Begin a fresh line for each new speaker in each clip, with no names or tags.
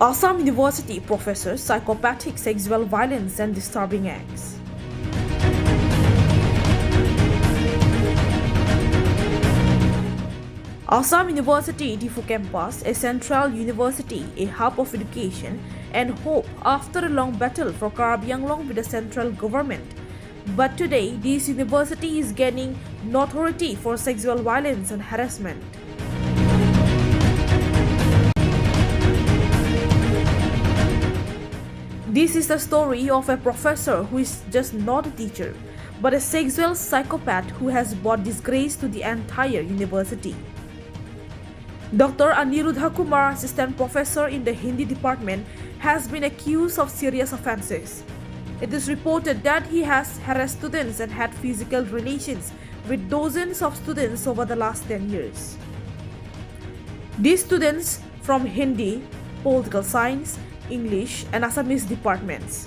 Assam University professors psychopathic sexual violence and disturbing acts. Assam University Diphu Campus, a central university, a hub of education and hope after a long battle for Karbi with the central government. But today, this university is gaining notoriety for sexual violence and harassment. This is the story of a professor who is just not a teacher, but a sexual psychopath who has brought disgrace to the entire university. Dr. Aniruddha Kumar, assistant professor in the Hindi department, has been accused of serious offences. It is reported that he has harassed students and had physical relations with dozens of students over the last 10 years. These students from Hindi, political science, English and Assamese departments.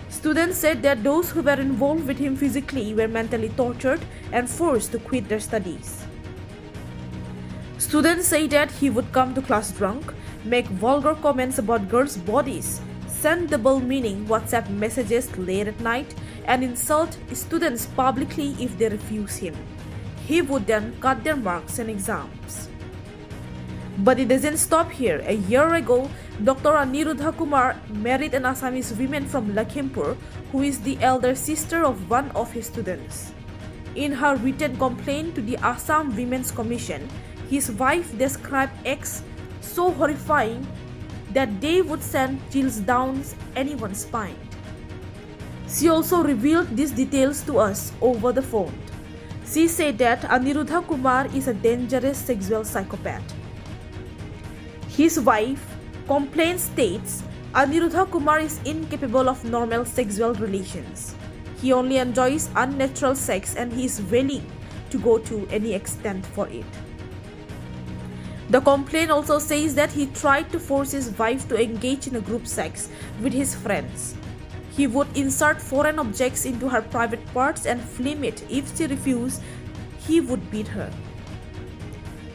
Students said that those who were involved with him physically were mentally tortured and forced to quit their studies. Students say that he would come to class drunk, make vulgar comments about girls' bodies, send double-meaning WhatsApp messages late at night, and insult students publicly if they refuse him. He would then cut their marks and exams. But it doesn't stop here. A year ago, Dr. Aniruddha Kumar married an Assamese woman from Lakhimpur who is the elder sister of one of his students. In her written complaint to the Assam Women's Commission, his wife described acts so horrifying that they would send chills down anyone's spine. She also revealed these details to us over the phone. She said that Aniruddha Kumar is a dangerous sexual psychopath. His wife complaint states Aniruddha Kumar is incapable of normal sexual relations. He only enjoys unnatural sex and he is willing to go to any extent for it. The complaint also says that he tried to force his wife to engage in a group sex with his friends. He would insert foreign objects into her private parts and film it. If she refused, he would beat her.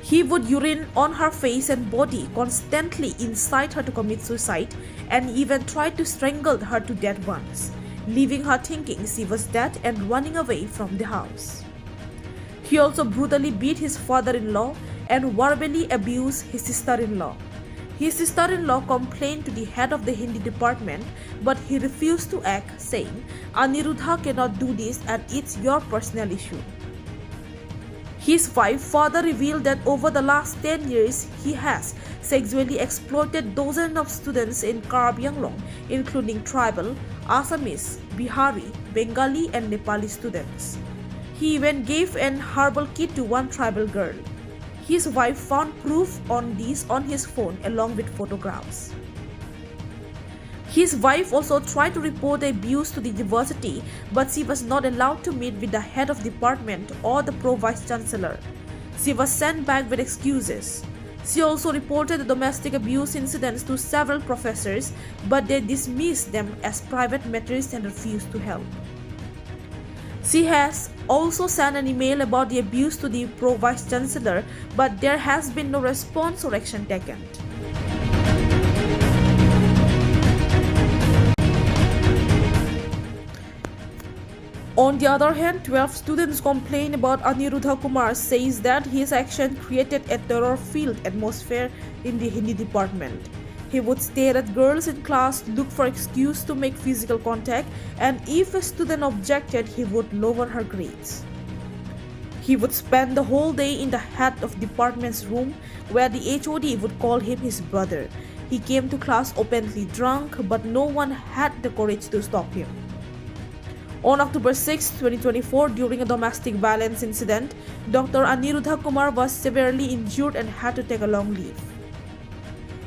He would urine on her face and body, constantly incite her to commit suicide, and even tried to strangle her to death once, leaving her thinking she was dead and running away from the house. He also brutally beat his father-in-law and verbally abused his sister-in-law. His sister-in-law complained to the head of the Hindi department, but he refused to act, saying, "Aniruddha cannot do this and it's your personal issue." His wife further revealed that over the last 10 years, he has sexually exploited dozens of students in Karbi, including tribal, Assamese, Bihari, Bengali and Nepali students. He even gave an herbal kit to one tribal girl. His wife found proof on this on his phone along with photographs. His wife also tried to report the abuse to the university, but she was not allowed to meet with the head of department or the pro-vice chancellor. She was sent back with excuses. She also reported the domestic abuse incidents to several professors, but they dismissed them as private matters and refused to help. She has also sent an email about the abuse to the pro-vice chancellor, but there has been no response or action taken. On the other hand, 12 students complain about Aniruddha Kumar, says that his action created a terror-filled atmosphere in the Hindi department. He would stare at girls in class, look for excuse to make physical contact, and if a student objected, he would lower her grades. He would spend the whole day in the head of department's room, where the HOD would call him his brother. He came to class openly drunk, but no one had the courage to stop him. On October 6, 2024, during a domestic violence incident, Dr. Aniruddha Kumar was severely injured and had to take a long leave.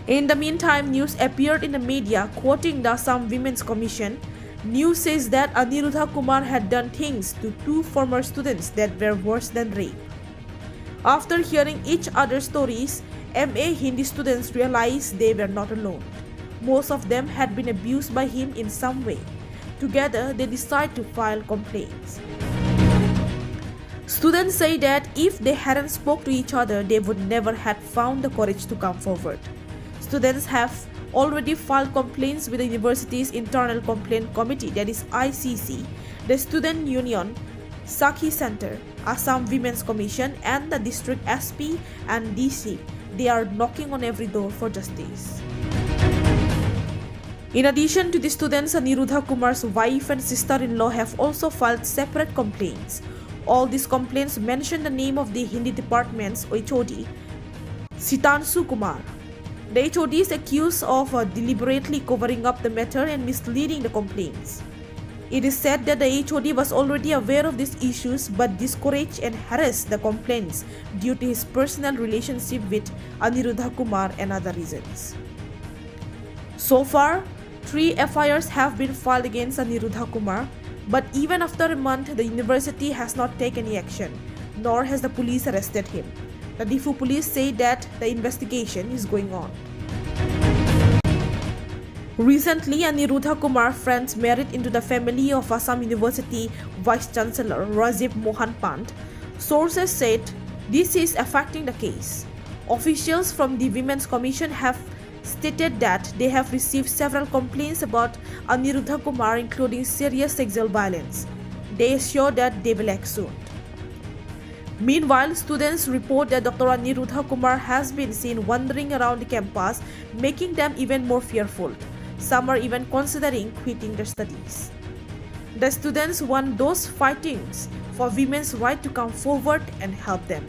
In the meantime, news appeared in the media quoting the Assam Women's Commission. News says that Aniruddha Kumar had done things to two former students that were worse than rape. After hearing each other's stories, MA Hindi students realized they were not alone. Most of them had been abused by him in some way. Together, they decided to file complaints. Students say that if they hadn't spoke to each other, they would never have found the courage to come forward. Students have already filed complaints with the university's Internal Complaint Committee, that is ICC, the Student Union, Sakhi Center, Assam Women's Commission, and the District SP and DC. They are knocking on every door for justice. In addition to the students, Aniruddha Kumar's wife and sister-in-law have also filed separate complaints. All these complaints mention the name of the Hindi department's HOD, Sitansu Kumar. The HOD is accused of deliberately covering up the matter and misleading the complaints. It is said that the HOD was already aware of these issues but discouraged and harassed the complainants due to his personal relationship with Aniruddha Kumar and other reasons. So far, 3 FIRs have been filed against Aniruddha Kumar, but even after a month, the university has not taken any action, nor has the police arrested him. The Diphu police say that the investigation is going on. Recently, Aniruddha Kumar friends married into the family of Assam University Vice Chancellor Rajiv Mohan Pant. Sources said this is affecting the case. Officials from the Women's Commission have stated that they have received several complaints about Aniruddha Kumar, including serious sexual violence. They assure that they will act soon. Meanwhile, students report that Dr. Aniruddha Kumar has been seen wandering around the campus, making them even more fearful. Some are even considering quitting their studies. The students want those fighting for women's right to come forward and help them.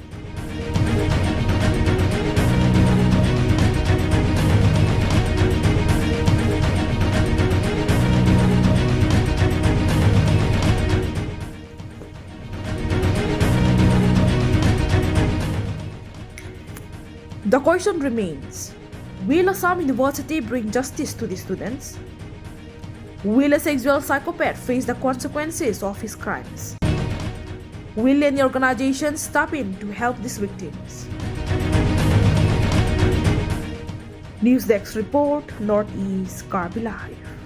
The question remains, will Assam University bring justice to the students? Will a sexual psychopath face the consequences of his crimes? Will any organization step in to help these victims? Newsdesk report, Northeast Karbi Live.